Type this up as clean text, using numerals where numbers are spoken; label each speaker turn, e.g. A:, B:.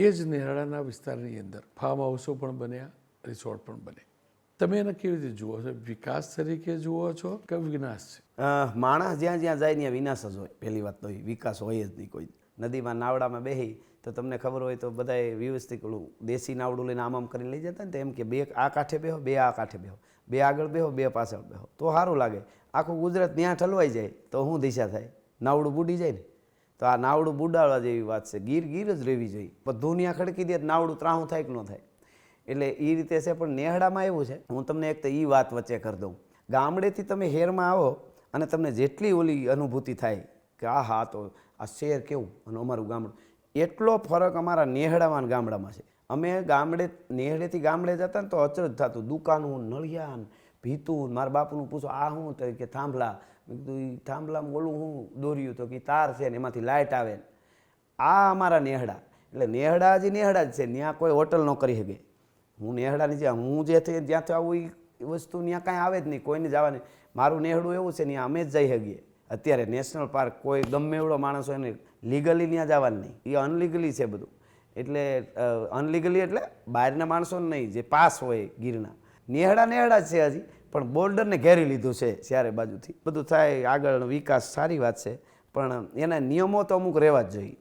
A: એ જ નેહડાના વિસ્તારની અંદર ફાર્મ હાઉસો પણ બન્યા, રિસોર્ટ પણ બને. તમે એને કેવી રીતે જુઓ છો? વિકાસ તરીકે જુઓ છો કે વિનાશ છે?
B: માણસ જ્યાં જ્યાં જાય ત્યાં વિનાશ જ હોય. પહેલી વાત તો એ વિકાસ હોય જ નહીં કોઈ. નદીમાં નાવડામાં બેસી તો તમને ખબર હોય તો બધાએ વ્યવસ્થિત ઓલું દેશી નાવડું લઈને આમ કરી લઈ જતા ને, તો એમ કે બે આ કાંઠે બેહો, બે આ કાંઠે બેહો, બે આગળ બેહો, બે પાછળ બેહો, તો સારું લાગે. આખું ગુજરાત ત્યાં ઠલવાઈ જાય તો શું દિશા થાય? નાવડું બુડી જાય ને. તો આ નાવડું બુડાડવા જેવી વાત છે. ગીર ગીર જ રહેવી જોઈએ. બધું ત્યાં ખડકી દે નાવડું ત્રાહું થાય કે ન થાય. એટલે એ રીતે છે. પણ નેહડામાં એવું છે, હું તમને એક તો એ વાત વચ્ચે કરી દઉં. ગામડેથી તમે શહેરમાં આવો અને તમને જેટલી ઓલી અનુભૂતિ થાય કે હા તો આ શહેર કેવું અને અમારું ગામડું, એટલો ફરક અમારા નેહડામાં અને ગામડામાં છે. અમે નેહડેથી ગામડે જતા ને તો અચરજ થતું. દુકાનું, નળિયાન, ભીતું, મારા બાપુનું પૂછો આ શું તો કે થાંભલા. મેં કીધું એ થાંભલામાં ઓલું શું દોર્યું તો કે તાર છે ને એમાંથી લાઇટ આવે. આ અમારા નેહડા. એટલે નેહડા હજી નેહડા જ છે. ત્યાં કોઈ હોટલ ન કરી શકે. હું નેહડાની હું જે જ્યાંથી આવું એ વસ્તુ ત્યાં કાંઈ આવે જ નહીં, કોઈને જવાની. મારું નેહડું એવું છે ત્યાં અમે જ જઈ શકીએ. અત્યારે નેશનલ પાર્ક કોઈ ગમે એવડો માણસ હોય ને લીગલી ત્યાં જવાનું નહીં, એ અનલીગલી છે બધું. એટલે અનલીગલી એટલે બહારના માણસોને નહીં, જે પાસ હોય ગીરના. નેહડા જ છે હજી, પણ બોર્ડરને ઘેરી લીધું છે ચારે બાજુથી. બધું થાય આગળ વિકાસ સારી વાત છે, પણ એના નિયમો તો અમુક રહેવા જ જોઈએ.